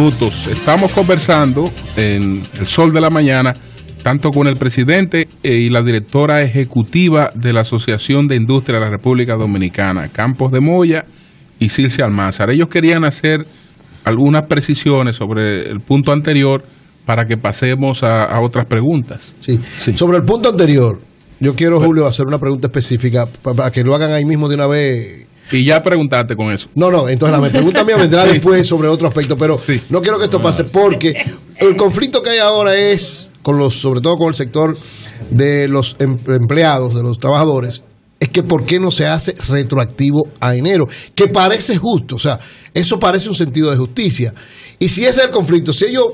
minutos. Estamos conversando en El Sol de la Mañana, tanto con el presidente y la directora ejecutiva de la Asociación de Industria de la República Dominicana, Campos de Moya y Circe Almanzar. Ellos querían hacer algunas precisiones sobre el punto anterior para que pasemos a otras preguntas. Sí. Sobre el punto anterior, yo quiero, Julio, hacer una pregunta específica para que lo hagan ahí mismo de una vez. Y ya preguntaste con eso. No, entonces la pregunta mía vendrá después sobre otro aspecto, pero no quiero que esto pase porque el conflicto que hay ahora es, sobre todo con el sector de los empleados, de los trabajadores, es que ¿por qué no se hace retroactivo a enero? Que parece justo, o sea, eso parece un sentido de justicia. Y si ese es el conflicto, si ellos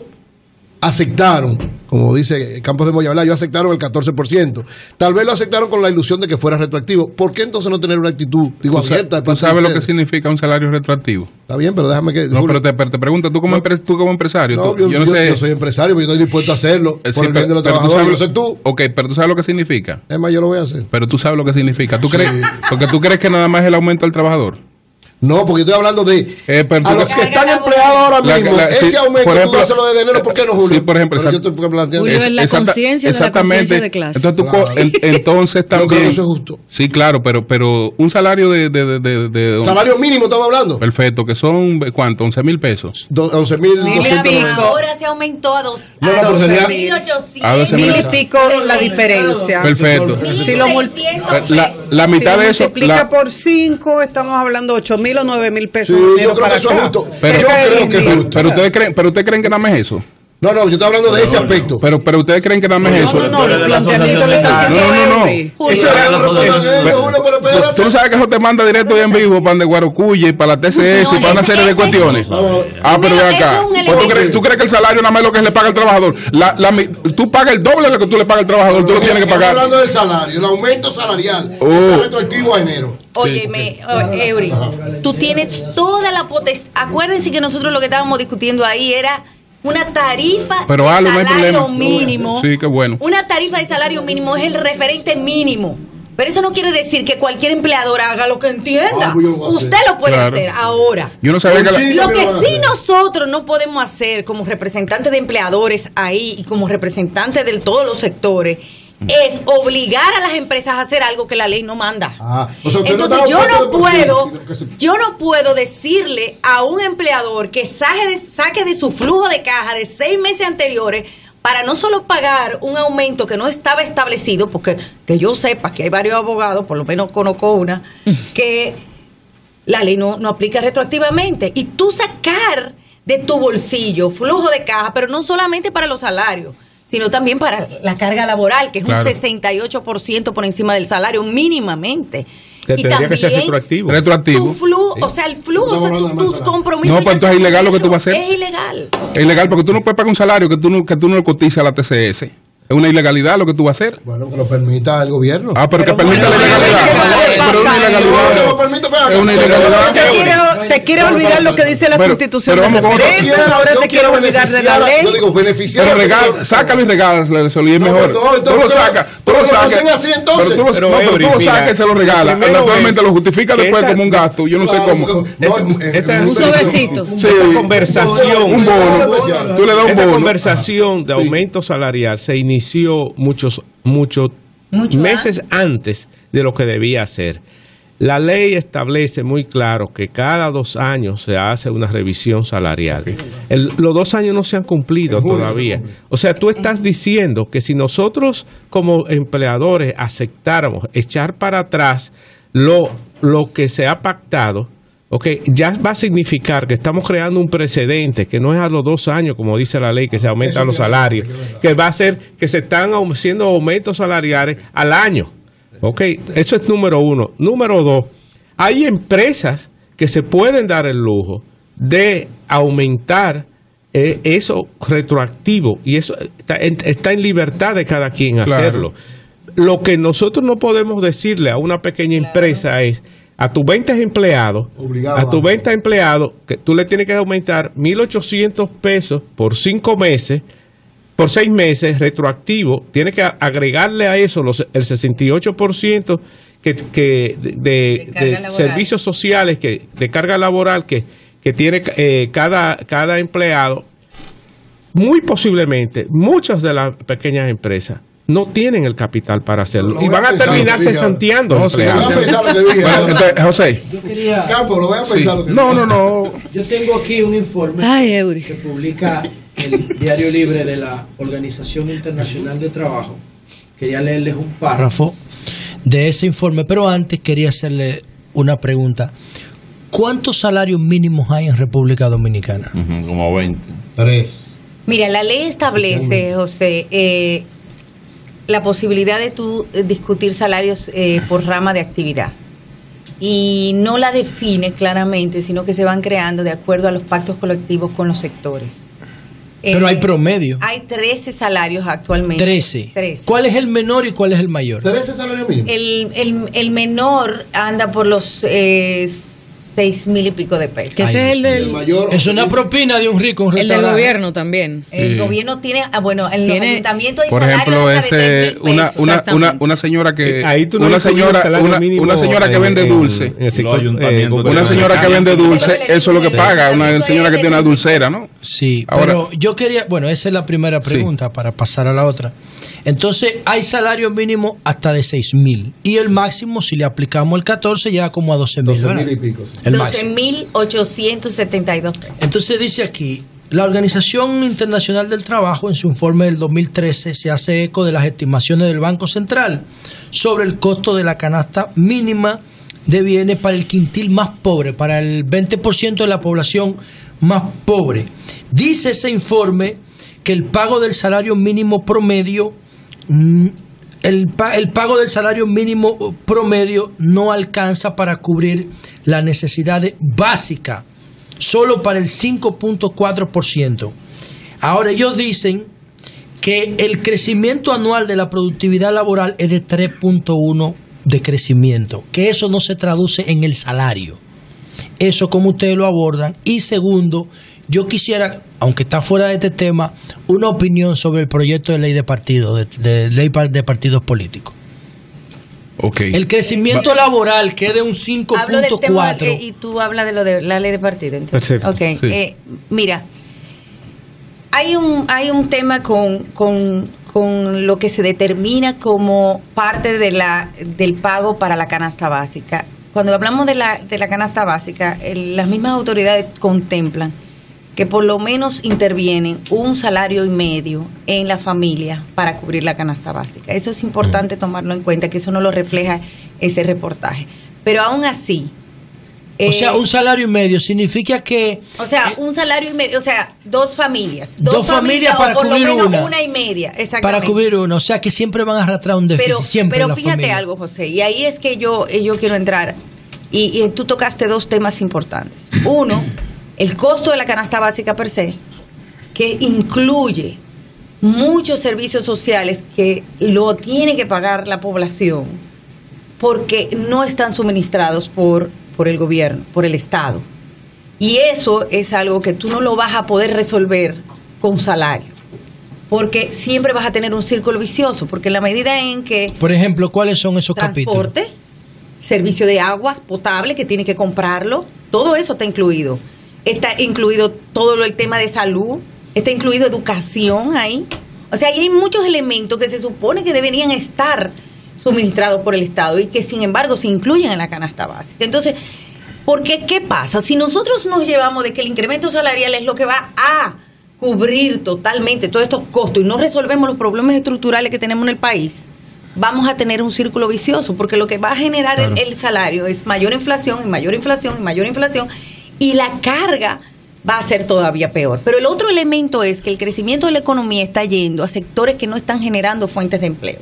aceptaron, como dice Campos de Moya, ellos aceptaron el 14%, tal vez lo aceptaron con la ilusión de que fuera retroactivo. ¿Por qué entonces no tener una actitud, abierta? ¿Tú sabes lo que significa un salario retroactivo? Está bien, pero déjame que... No, pero te pregunto, tú como empresario. No, yo no sé. Yo soy empresario, pero yo estoy dispuesto a hacerlo por el bien de los trabajadores. Yo no sé tú. Ok, pero tú sabes lo que significa. Es más, yo lo voy a hacer. Pero tú sabes lo que significa. ¿Tú crees? Porque tú crees que nada más es el aumento del trabajador. No, porque estoy hablando de a los que están empleados ahora mismo. Ese aumento, tú dáselo desde enero, ¿por qué no, Julio? Sí, por ejemplo. Julio es la conciencia de la conciencia de clase. Entonces, entonces también. Eso es justo. Sí, claro, pero un salario de salario mínimo estamos hablando. Perfecto, que son, ¿cuánto? 11,000 pesos. 11,290. Ahora se aumentó a 12,800. Mil y pico la diferencia. Perfecto. Si lo la mitad de eso. Si multiplica por 5, estamos hablando 8,000 o 9,000 pesos. Sí, yo creo que eso es justo. Pero yo creo que es justo. Pero ustedes creen que nada más es eso. No, yo estoy hablando de ese aspecto. Pero ustedes creen que nada más es eso. No, el planteamiento le está haciendo Tú no sabes que eso te manda directo y en vivo para de Guarocuya y para la TCS y para una serie de cuestiones. Pero ve acá. ¿Tú crees que el salario nada más es lo que le paga el trabajador? Tú pagas el doble de lo que tú le pagas al trabajador. Tú lo tienes que pagar. Estoy hablando del salario, el aumento salarial. Es retroactivo a enero. Óyeme, Eury, tú tienes toda la potestad. Acuérdense que nosotros lo que estábamos discutiendo ahí era una tarifa de salario mínimo. Sí, qué bueno. Una tarifa de salario mínimo es el referente mínimo. Pero eso no quiere decir que cualquier empleador haga lo que entienda. Usted lo puede hacer ahora. Yo no sabía que lo que sí nosotros no podemos hacer como representantes de empleadores ahí y como representantes de todos los sectores es obligar a las empresas a hacer algo que la ley no manda. Entonces yo no puedo decirle a un empleador que saque de su flujo de caja de 6 meses anteriores para no solo pagar un aumento que no estaba establecido, porque que yo sepa que hay varios abogados, por lo menos conozco una, que la ley no aplica retroactivamente, y tú sacar de tu bolsillo flujo de caja, pero no solamente para los salarios, sino también para la carga laboral, que es un 68% por encima del salario mínimamente. Y tendría que ser retroactivo. Tu flujo, o sea, el flujo, tus compromisos. No, pues entonces es ilegal lo que tú vas a hacer. Es ilegal. Es ilegal porque tú no puedes pagar un salario que tú no lo cotizas a la TCS. Es una ilegalidad lo que tú vas a hacer. Bueno, que lo permita el gobierno. Pero que permita la ilegalidad. Pero es una ilegalidad. Es una ilegalidad. Te quieres olvidar lo que dice la Constitución del referéndum. Ahora te quieres olvidar de la ley. Yo digo, beneficiar. Pero sácalo y regálaselo, y es mejor. Tú lo sacas. Pero tú lo sacas y se lo regalas. Naturalmente lo justifica después como un gasto. Yo no sé cómo. Un sobrecito. Sí, conversación. Un bono. Tú le das un bono. Esta conversación de aumento salarial se inició muchos meses antes de lo que debía hacer. La ley establece muy claro que cada 2 años se hace una revisión salarial. Los 2 años no se han cumplido todavía. O sea, tú estás diciendo que si nosotros como empleadores aceptáramos echar para atrás lo que se ha pactado, ya va a significar que estamos creando un precedente que no es a los 2 años, como dice la ley, que se aumentan los salarios, que va a ser que se están haciendo aumentos salariales al año. Eso es número 1. Número 2, hay empresas que se pueden dar el lujo de aumentar eso retroactivo, y eso está en libertad de cada quien hacerlo. Lo que nosotros no podemos decirle a una pequeña empresa es: a tus 20 empleados, que tú le tienes que aumentar 1,800 pesos por 5 meses, por 6 meses retroactivo. Tienes que agregarle a eso el 68% de servicios sociales, de carga laboral que que tiene cada empleado, muy posiblemente muchas de las pequeñas empresas no tienen el capital para hacerlo y van a terminar cesanteando. José, yo quería... Campo, lo voy a pensar lo que no. Yo tengo aquí un informe que publica el Diario Libre de la Organización Internacional de Trabajo. Quería leerles un párrafo de ese informe, pero antes quería hacerle una pregunta. ¿Cuántos salarios mínimos hay en República Dominicana? Como 20. 3. Mira, la ley establece, José, la posibilidad de tú discutir salarios por rama de actividad. Y no la define claramente, sino que se van creando de acuerdo a los pactos colectivos con los sectores. Pero hay promedio. Hay 13 salarios actualmente. 13. ¿Cuál es el menor y cuál es el mayor? 13 salarios mínimos. El menor anda por los 6,000 y pico de pesos. Que ese es el mayor. Es una propina de un rico, un el restaurante. del gobierno también. El gobierno tiene, en los ayuntamientos hay por ejemplo, una señora que una señora que vende dulce, una señora que vende dulce, eso es lo que paga una señora que tiene una dulcera, ¿no? Sí, pero yo quería, esa es la primera pregunta para pasar a la otra. Entonces, hay salario mínimo hasta de 6,000 y el máximo, si le aplicamos el 14, llega como a 12,000. 12,000 y pico. 12,872 pesos. Entonces dice aquí, la Organización Internacional del Trabajo en su informe del 2013 se hace eco de las estimaciones del Banco Central sobre el costo de la canasta mínima de bienes para el quintil más pobre, para el 20% de la población más pobre. Dice ese informe que el pago del salario mínimo promedio el pago del salario mínimo promedio no alcanza para cubrir las necesidades básicas, solo para el 5.4%. Ahora ellos dicen que el crecimiento anual de la productividad laboral es de 3.1 de crecimiento, que eso no se traduce en el salario. Eso como ustedes lo abordan. Y segundo, yo quisiera, aunque está fuera de este tema, una opinión sobre el proyecto de ley de partidos, de ley de partidos políticos. Okay. El crecimiento laboral que es de un 5.4. Y tú hablas de lo de la ley de partidos. Perfecto. Okay. Sí. Mira, hay un tema con lo que se determina como parte del pago para la canasta básica. Cuando hablamos de la canasta básica, las mismas autoridades contemplan que por lo menos intervienen 1,5 salarios en la familia para cubrir la canasta básica. Eso es importante tomarlo en cuenta, que eso no lo refleja ese reportaje. Pero aún así... o sea, 1,5 salarios significa que... O sea, 1,5 salarios, o sea, 2 familias. 2 familias para por cubrir lo menos una. 1,5, exactamente. Para cubrir una, o sea que siempre van a arrastrar un déficit, pero fíjate algo, José, y ahí es que yo quiero entrar, y tú tocaste 2 temas importantes. Uno, el costo de la canasta básica per se, que incluye muchos servicios sociales que lo tiene que pagar la población porque no están suministrados por el gobierno, por el Estado. Y eso es algo que tú no lo vas a poder resolver con salario, porque siempre vas a tener un círculo vicioso, porque en la medida en que... Por ejemplo, ¿cuáles son esos capítulos? Transporte, servicio de agua potable que tiene que comprarlo, todo eso está incluido. Está incluido todo el tema de salud, está incluido educación ahí. O sea, ahí hay muchos elementos que se supone que deberían estar suministrados por el Estado y que sin embargo se incluyen en la canasta básica. Entonces, porque ¿qué pasa? Si nosotros nos llevamos de que el incremento salarial es lo que va a cubrir totalmente todos estos costos y no resolvemos los problemas estructurales que tenemos en el país, vamos a tener un círculo vicioso, porque lo que va a generar el salario es mayor inflación y mayor inflación y mayor inflación, y la carga va a ser todavía peor. Pero el otro elemento es que el crecimiento de la economía está yendo a sectores que no están generando fuentes de empleo.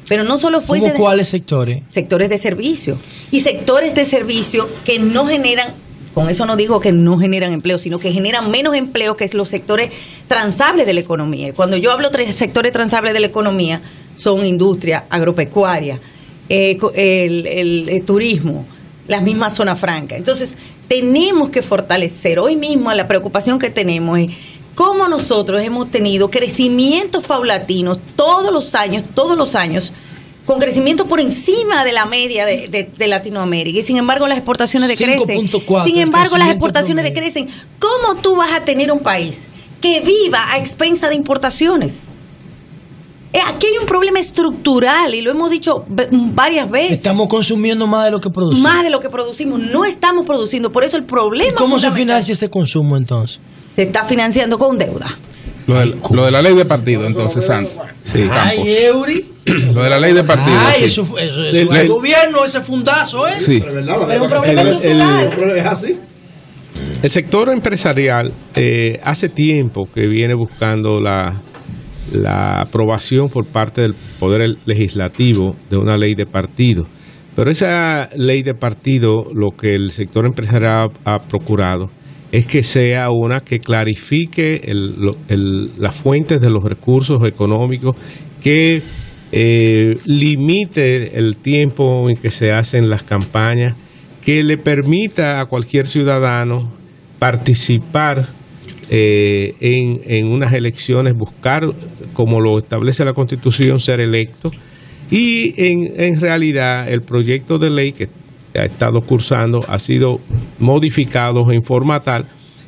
Pero no solo fuentes. ¿Cómo cuáles sectores? Sectores de servicio. Y sectores de servicio que no generan, con eso no digo que no generan empleo, sino que generan menos empleo, que es los sectores transables de la economía. Y cuando yo hablo de sectores transables de la economía, son industria, agropecuaria, el turismo, las mismas zonas francas. Entonces, tenemos que fortalecer. Hoy mismo la preocupación que tenemos es cómo nosotros hemos tenido crecimientos paulatinos todos los años, con crecimiento por encima de la media de Latinoamérica, y sin embargo las exportaciones decrecen. Sin embargo las exportaciones decrecen. ¿Cómo tú vas a tener un país que viva a expensa de importaciones? Aquí hay un problema estructural y lo hemos dicho varias veces. Estamos consumiendo más de lo que producimos. Más de lo que producimos. No estamos produciendo. Por eso el problema. ¿Y cómo se financia ese consumo entonces? Se está financiando con deuda. Lo de la ley de partido, entonces, Santos. Sí, ay, Eury. Lo de la ley de partido. Ay, sí. eso el gobierno, ese fundazo, ¿eh? Sí. Pero es un problema estructural. ¿Es así? El sector empresarial hace tiempo que viene buscando la aprobación por parte del Poder Legislativo de una ley de partido. Pero esa ley de partido, lo que el sector empresarial ha procurado es que sea una que clarifique las fuentes de los recursos económicos, que limite el tiempo en que se hacen las campañas, que le permita a cualquier ciudadano participar en unas elecciones, buscar, como lo establece la Constitución, ser electo. Y en realidad el proyecto de ley que ha estado cursando ha sido modificado en forma tal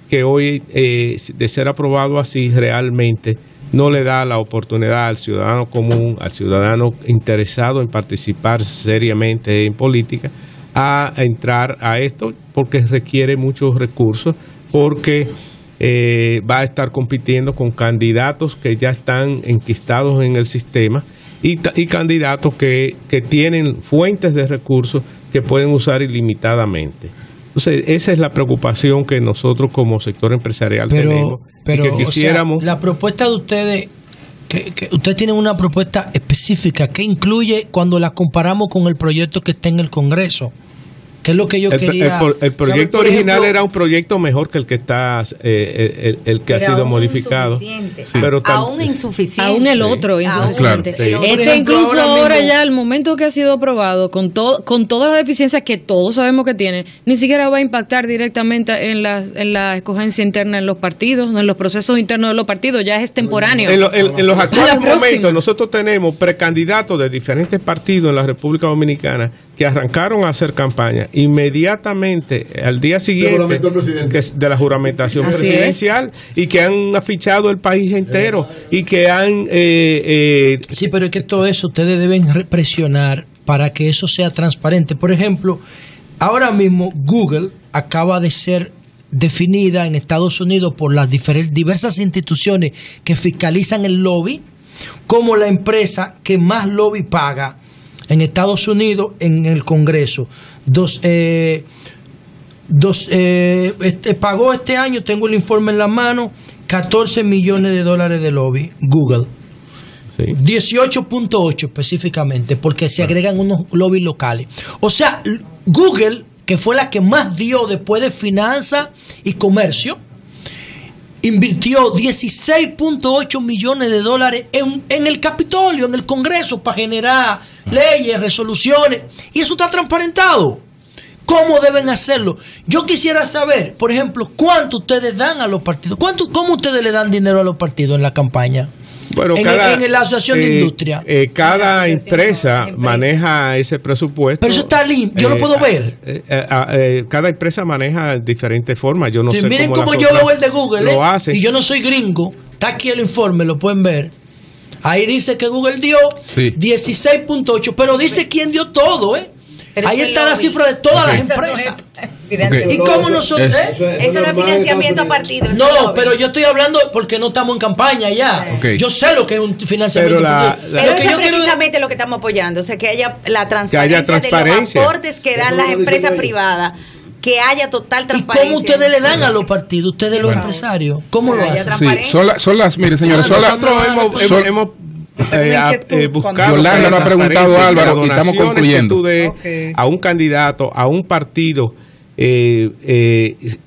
que hoy, de ser aprobado así, realmente no le da la oportunidad al ciudadano común, al ciudadano interesado en participar seriamente en política, a entrar a esto, porque requiere muchos recursos, porque va a estar compitiendo con candidatos que ya están enquistados en el sistema y candidatos que tienen fuentes de recursos que pueden usar ilimitadamente. Entonces, esa es la preocupación que nosotros como sector empresarial tenemos. Pero, y que quisiéramos... o sea, la propuesta de ustedes, que ustedes tienen una propuesta específica que incluye cuando la comparamos con el proyecto que está en el Congreso. ¿Qué es lo que yo quería? El proyecto original era un proyecto mejor que el que está, el que ha sido modificado. Pero aún insuficiente. Aún el otro insuficiente. Claro, sí. Ejemplo, incluso ahora ya el momento que ha sido aprobado, con todas las deficiencias que todos sabemos que tiene, ni siquiera va a impactar directamente en la escogencia interna en los partidos, en los procesos internos de los partidos, ya es temporáneo. En los actuales momentos nosotros tenemos precandidatos de diferentes partidos en la República Dominicana que arrancaron a hacer campaña inmediatamente al día siguiente de la juramentación presidencial y que han afichado el país entero y que han... Sí, pero es que todo eso ustedes deben presionar para que eso sea transparente. Por ejemplo, ahora mismo Google acaba de ser definida en Estados Unidos por las diversas instituciones que fiscalizan el lobby como la empresa que más lobby paga en Estados Unidos en el Congreso. Pagó este año, tengo el informe en la mano, $14 millones de lobby, Google. Sí. 18.8 específicamente, porque se agregan unos lobbies locales. O sea, Google, que fue la que más dio después de finanzas y comercio, invirtió $16.8 millones en el Capitolio, en el Congreso, para generar leyes, resoluciones, y eso está transparentado. ¿Cómo deben hacerlo? Yo quisiera saber, por ejemplo, cuánto ustedes dan a los partidos, cómo ustedes le dan dinero a los partidos en la campaña. Bueno, en la asociación de industria. Cada empresa maneja ese presupuesto. Pero eso está limpio, yo lo puedo ver. Cada empresa maneja diferentes formas. Yo no sé miren cómo yo veo el de Google, y yo no soy gringo. Está aquí el informe, lo pueden ver. Ahí dice que Google dio 16.8, pero dice quién dio todo, Pero ahí está la cifra de todas las empresas. ¿Y cómo nosotros? Eso no es financiamiento a partidos. No, pero yo estoy hablando porque no estamos en campaña ya. Yo sé lo que es un financiamiento. Pero eso es precisamente lo que estamos apoyando. O sea, que haya la transparencia de los aportes que dan las empresas privadas. Que haya total transparencia. ¿Y cómo ustedes le dan a los partidos, ustedes los empresarios? ¿Cómo lo hacen? Sí, son las, mire señores, nosotros hemos buscado. Yolanda nos ha preguntado, Álvaro, y estamos concluyendo. A un candidato, a un partido,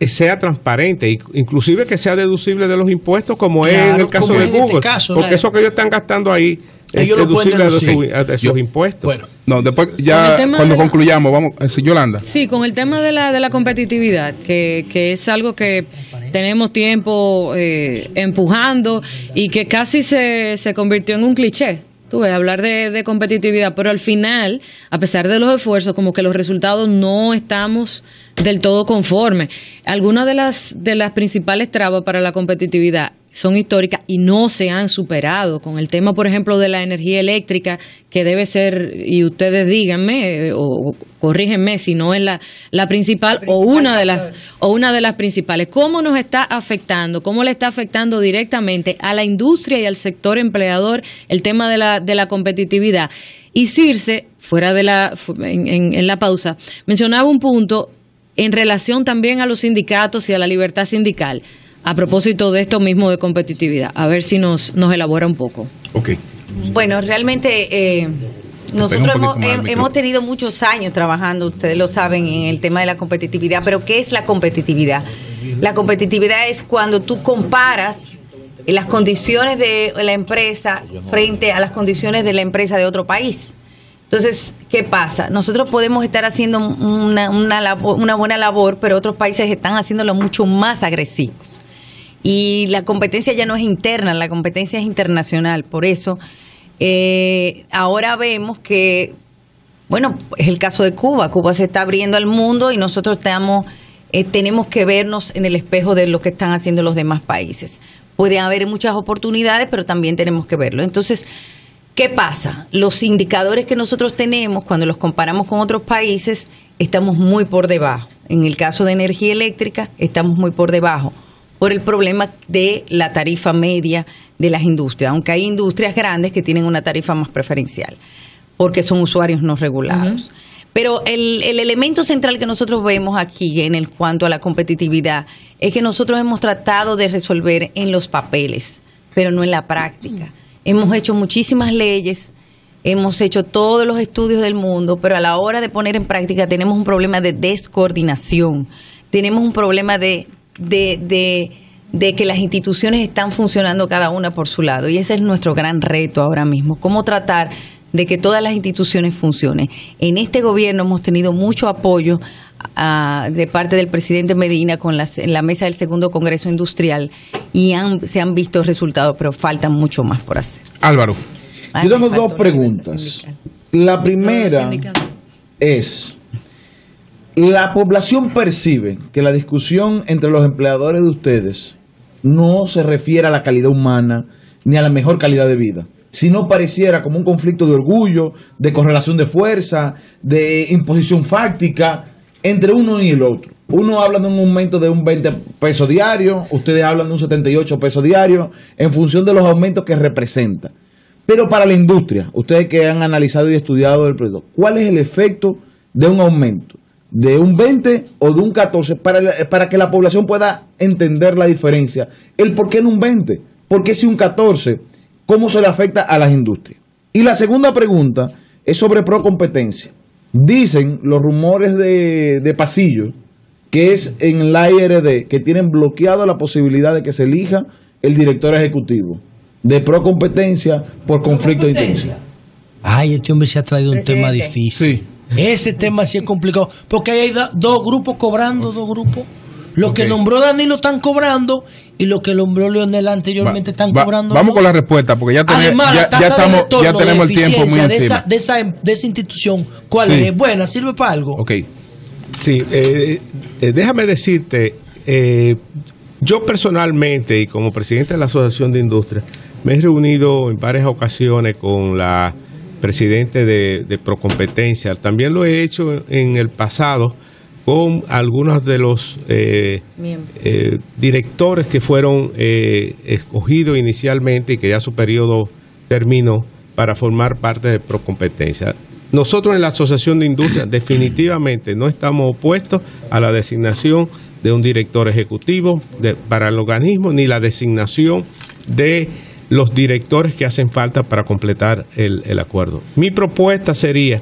sea transparente, inclusive que sea deducible de los impuestos, como es en el caso de Google, porque eso que ellos están gastando ahí es deducible de sus impuestos. Bueno, no, después ya cuando concluyamos, vamos, Yolanda. Sí, con el tema de la competitividad, que es algo que tenemos tiempo empujando y que casi se convirtió en un cliché. Tú ves, hablar de competitividad, pero al final, a pesar de los esfuerzos, como que los resultados no estamos del todo conformes. Algunas de las principales trabas para la competitividad son históricas y no se han superado. Con el tema, por ejemplo, de la energía eléctrica, que debe ser, y ustedes díganme o corrígenme si no es la principal o una de las principales. ¿Cómo nos está afectando? ¿Cómo le está afectando directamente a la industria y al sector empleador el tema de la competitividad? Y Circe, fuera de en la pausa, mencionaba un punto en relación también a los sindicatos y a la libertad sindical. A propósito de esto mismo de competitividad, a ver si nos elabora un poco. Okay. Bueno, realmente nosotros hemos tenido muchos años trabajando, ustedes lo saben, en el tema de la competitividad, pero ¿qué es la competitividad? La competitividad es cuando tú comparas las condiciones de la empresa frente a las condiciones de la empresa de otro país. Entonces, ¿qué pasa? Nosotros podemos estar haciendo una buena labor, pero otros países están haciéndolo mucho más agresivos. Y la competencia ya no es interna, la competencia es internacional. Por eso, ahora vemos que, bueno, es el caso de Cuba. Cuba se está abriendo al mundo y nosotros tenemos que vernos en el espejo de lo que están haciendo los demás países. Puede haber muchas oportunidades, pero también tenemos que verlo. Entonces, ¿qué pasa? Los indicadores que nosotros tenemos, cuando los comparamos con otros países, estamos muy por debajo. En el caso de energía eléctrica, estamos muy por debajo por el problema de la tarifa media de las industrias, aunque hay industrias grandes que tienen una tarifa más preferencial, porque son usuarios no regulados. Pero el elemento central que nosotros vemos aquí en cuanto a la competitividad es que nosotros hemos tratado de resolver en los papeles, pero no en la práctica. Hemos hecho muchísimas leyes, hemos hecho todos los estudios del mundo, pero a la hora de poner en práctica tenemos un problema de descoordinación, tenemos un problema de que las instituciones están funcionando cada una por su lado, y ese es nuestro gran reto ahora mismo, cómo tratar de que todas las instituciones funcionen. En este gobierno hemos tenido mucho apoyo de parte del presidente Medina en la mesa del segundo Congreso Industrial y se han visto resultados, pero falta mucho más por hacer. Álvaro. Yo tengo dos preguntas. La primera es, la población percibe que la discusión entre los empleadores de ustedes no se refiere a la calidad humana ni a la mejor calidad de vida, si no pareciera como un conflicto de orgullo, de correlación de fuerza, de imposición fáctica entre uno y el otro. Uno habla de un aumento de un 20 pesos diario, ustedes hablan de un 78 pesos diario, en función de los aumentos que representa. Pero para la industria, ustedes que han analizado y estudiado el proyecto, ¿cuál es el efecto de un aumento de un 20 o de un 14 para que la población pueda entender la diferencia? El por qué en un 20, por qué si un 14, ¿cómo se le afecta a las industrias? Y la segunda pregunta es sobre procompetencia. Dicen los rumores de pasillo que es en la IRD que tienen bloqueada la posibilidad de que se elija el director ejecutivo de procompetencia por conflicto de interés. Ay, este hombre se ha traído un tema difícil. Sí. Ese tema sí es complicado, porque hay dos grupos cobrando, dos grupos. Lo que nombró Danilo están cobrando y lo que nombró Leonel anteriormente están cobrando. Vamos con la respuesta, porque ya tenemos el tiempo muy encima. De esa institución, ¿cuál es? ¿Buena? ¿Sirve para algo? Ok. Sí, déjame decirte, yo personalmente y como presidente de la Asociación de Industria me he reunido en varias ocasiones con la presidente de Procompetencia. También lo he hecho en el pasado con algunos de los directores que fueron escogidos inicialmente y que ya su periodo terminó para formar parte de Procompetencia. Nosotros en la Asociación de Industria definitivamente no estamos opuestos a la designación de un director ejecutivo para el organismo, ni la designación de los directores que hacen falta para completar el acuerdo. Mi propuesta sería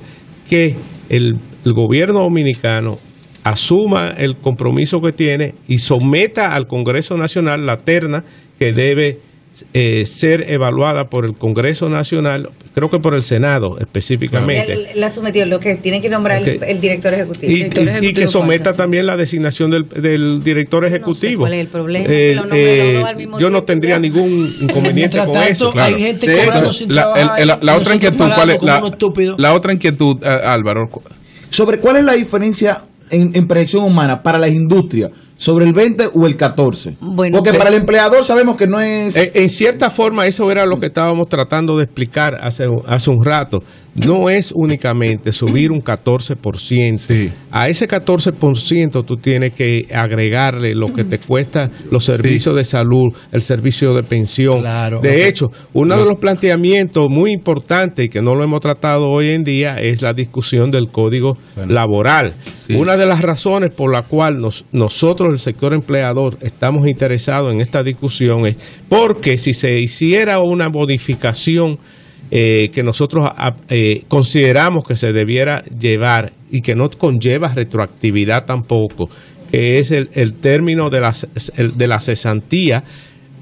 que el gobierno dominicano asuma el compromiso que tiene y someta al Congreso Nacional la terna que debe ser evaluada por el Congreso Nacional, creo que por el Senado específicamente. La sometió, lo que tiene que nombrar el director ejecutivo. Y que someta también la designación del director ejecutivo. No sé cuál es el problema. Yo no tendría ningún inconveniente con eso. Hay gente cobrando sin trabajar. La otra inquietud, ¿cuál es? La otra inquietud, Álvaro. Sobre cuál es la diferencia en proyección humana para las industrias, sobre el 20 o el 14. Bueno, porque para el empleador sabemos que no es... En cierta forma, eso era lo que estábamos tratando de explicar hace un rato. No es únicamente subir un 14%. Sí. A ese 14% tú tienes que agregarle lo que te cuesta los servicios de salud, el servicio de pensión. Claro. De hecho, uno de los planteamientos muy importantes y que no lo hemos tratado hoy en día es la discusión del código laboral. Sí. Una de las razones por la cual nosotros, el sector empleador, estamos interesados en esta discusión es porque si se hiciera una modificación que nosotros consideramos que se debiera llevar y que no conlleva retroactividad tampoco, que es el término de la cesantía,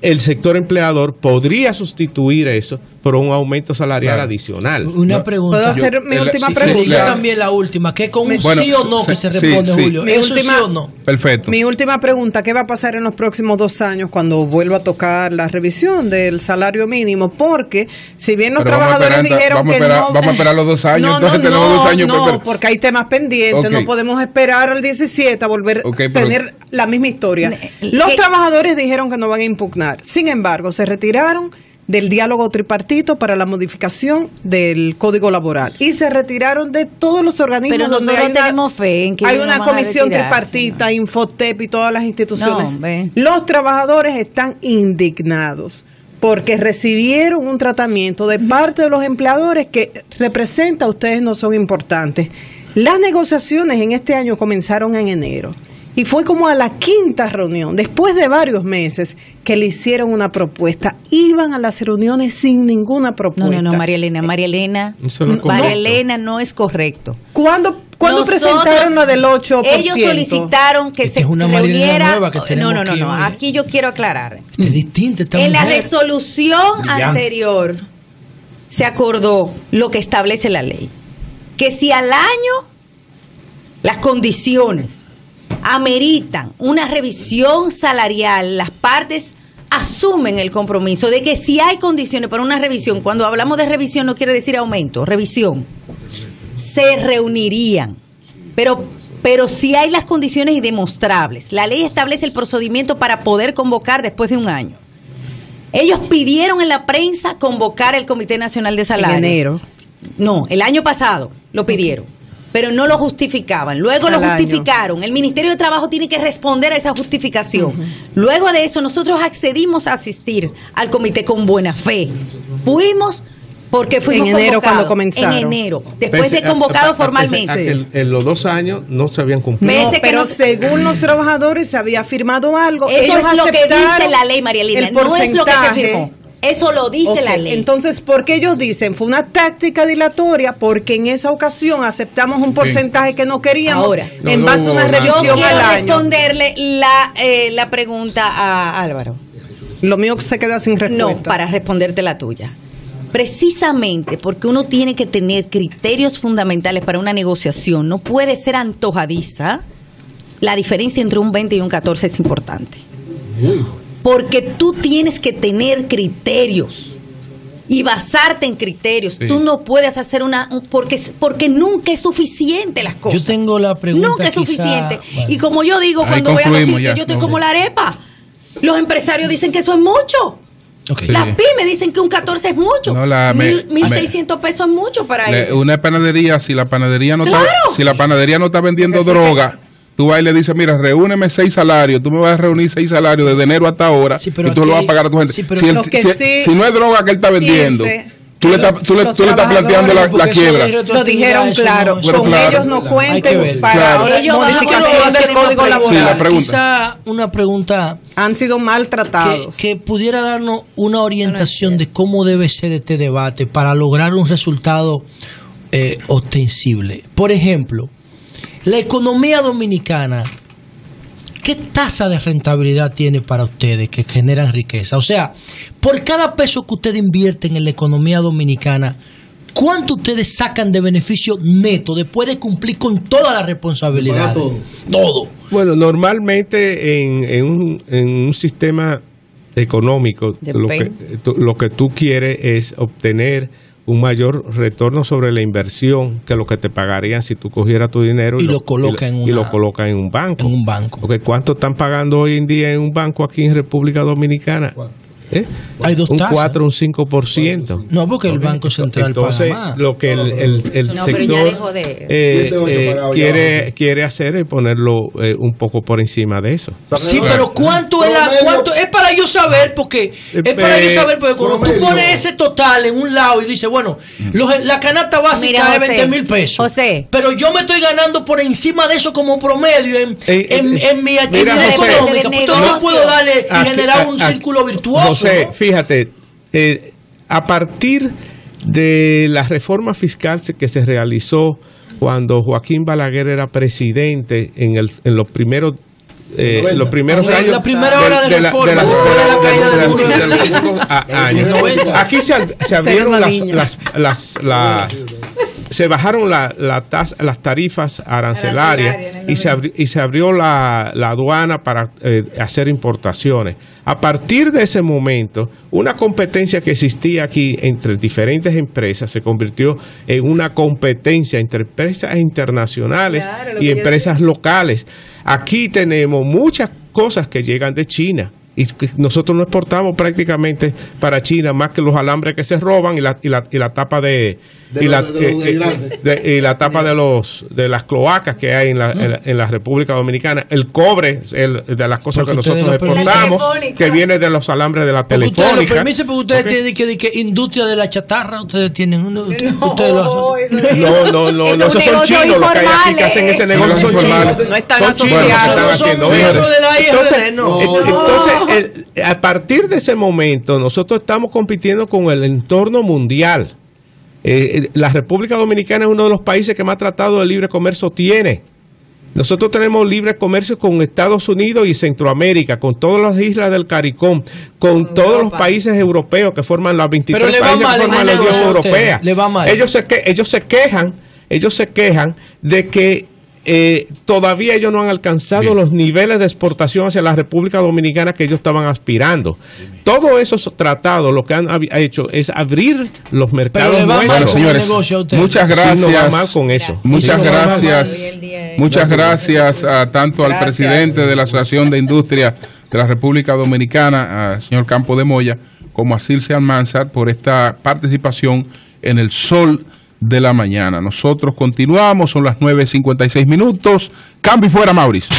el sector empleador podría sustituir eso por un aumento salarial adicional. Una pregunta. ¿Puedo hacer mi última pregunta? Yo también la última, que con un sí o no que se responde, Julio. ¿Eso sí o no? Perfecto. Mi última pregunta, ¿qué va a pasar en los próximos 2 años cuando vuelva a tocar la revisión del salario mínimo? Porque si bien los trabajadores dijeron que no... Vamos a esperar los 2 años, entonces tenemos 2 años. No, porque hay temas pendientes, no podemos esperar al 17 a volver a tener la misma historia. Los trabajadores dijeron que no van a impugnar. Sin embargo, se retiraron del diálogo tripartito para la modificación del Código Laboral y se retiraron de todos los organismos. Pero donde tenemos fe en que hay una comisión tripartita, Infotep y todas las instituciones. Los trabajadores están indignados porque recibieron un tratamiento de parte de los empleadores que representa a ustedes no son importantes. Las negociaciones en este año comenzaron en enero. Y fue como a la 5ª reunión, después de varios meses, que le hicieron una propuesta. Iban a las reuniones sin ninguna propuesta. No, María Elena no es correcto. ¿Cuándo presentaron la del 8%? Ellos solicitaron que se reuniera. No. Aquí yo quiero aclarar. Es distinta esta en mujer. La resolución anterior se acordó lo que establece la ley. Que si al año las condiciones ameritan una revisión salarial, las partes asumen el compromiso de que si hay condiciones para una revisión, cuando hablamos de revisión no quiere decir aumento, revisión, se reunirían. Pero si hay las condiciones demostrables, la ley establece el procedimiento para poder convocar después de 1 año. Ellos pidieron en la prensa convocar el Comité Nacional de Salario. En enero. No, el año pasado lo pidieron. Pero no lo justificaban. Luego lo justificaron. El Ministerio de Trabajo tiene que responder a esa justificación. Luego de eso, nosotros accedimos a asistir al comité con buena fe. Fuimos porque fuimos en enero convocados. Cuando comenzaron. En enero, después de convocado formalmente. En los 2 años no se habían cumplido. Pero según los trabajadores se había firmado algo. Eso es lo que dice la ley, María Elena. No es lo que se firmó. Eso lo dice la ley. Entonces, ¿por qué ellos dicen? Fue una táctica dilatoria porque en esa ocasión aceptamos un porcentaje que no queríamos. Ahora, en base a una revisión al año. Responderle la pregunta a Álvaro. Lo mío se queda sin respuesta. No, para responderte la tuya. Precisamente porque uno tiene que tener criterios fundamentales para una negociación, no puede ser antojadiza. La diferencia entre un 20 y un 14 es importante. Porque tú tienes que tener criterios y basarte en criterios. Sí. Tú no puedes hacer porque nunca es suficiente las cosas. Yo tengo la pregunta. Nunca es suficiente. Bueno. Y como yo digo, cuando voy a los sitios, yo estoy como la arepa. Los empresarios dicen que eso es mucho. Okay. Las pymes dicen que un 14 es mucho. No, 1.600 pesos es mucho para ellos. Una panadería, si la panadería no está vendiendo droga, tú vas y le dices, mira, reúneme 6 salarios, tú me vas a reunir 6 salarios desde enero hasta ahora, y tú lo vas a pagar a tu gente. Si no es droga que él está vendiendo, tú le estás planteando la quiebra. Lo dijeron claro, con ellos no cuenten para modificación del Código Laboral. Quizá una pregunta. Han sido maltratados. Que pudiera darnos una orientación de cómo debe ser este debate para lograr un resultado ostensible. Por ejemplo, la economía dominicana ¿qué tasa de rentabilidad tiene para ustedes que generan riqueza? O sea, por cada peso que ustedes invierten en la economía dominicana, ¿cuánto ustedes sacan de beneficio neto después de cumplir con todas las responsabilidades? Todo. Bueno, normalmente en un sistema económico lo que tú quieres es obtener un mayor retorno sobre la inversión que lo que te pagarían si tú cogieras tu dinero y lo colocas en un banco. Porque ¿cuánto están pagando hoy en día en un banco aquí en República Dominicana? Hay dos tasas. Un 4 o un 5%. No, porque el Banco Central entonces, paga más. Lo que el sector quiere hacer es ponerlo un poco por encima de eso. Sí, pero ¿cuánto es para yo saber? Porque cuando tú pones ese total en un lado y dices, bueno, la canasta básica es 20,000 pesos. José. Pero yo me estoy ganando por encima de eso como promedio en mi actividad económica. Pues yo no puedo darle y generar un círculo virtuoso. Fíjate, a partir de la reforma fiscal que se realizó cuando Joaquín Balaguer era presidente en los primeros años, la primera hora de reforma, después de la caída del muro de aquí se abrieron se bajaron las tarifas arancelarias y se abrió la aduana para hacer importaciones. A partir de ese momento, una competencia que existía aquí entre diferentes empresas se convirtió en una competencia entre empresas internacionales y empresas locales. Aquí tenemos muchas cosas que llegan de China. Y nosotros no exportamos prácticamente para China más que los alambres que se roban y la tapa de tapa de las cloacas que hay en la República Dominicana, el cobre de las cosas que nosotros exportamos, que viene de los alambres de la telefónica. Ustedes lo permiten porque ustedes tienen que industria de la chatarra, ustedes tienen esos son chinos los que hay aquí que hacen ese negocio, son chinos, no están asociados, entonces a partir de ese momento nosotros estamos compitiendo con el entorno mundial. La República Dominicana es uno de los países que más tratado de libre comercio tiene. Nosotros tenemos libre comercio con Estados Unidos y Centroamérica, con todas las islas del CARICOM, con todos los países europeos que forman las 23 países que forman la Unión Europea. Ellos se quejan de que todavía ellos no han alcanzado los niveles de exportación hacia la República Dominicana que ellos estaban aspirando. Todos esos tratados lo que han hecho es abrir los mercados nuevos. Bueno, señores, muchas gracias. Sí, no va mal con eso. Muchas gracias tanto al presidente de la Asociación de Industria de la República Dominicana, al señor Campos de Moya, como a Circe Almanzar por esta participación en el Sol de la Mañana. Nosotros continuamos, son las 9:56. Cambio y fuera, Mauricio.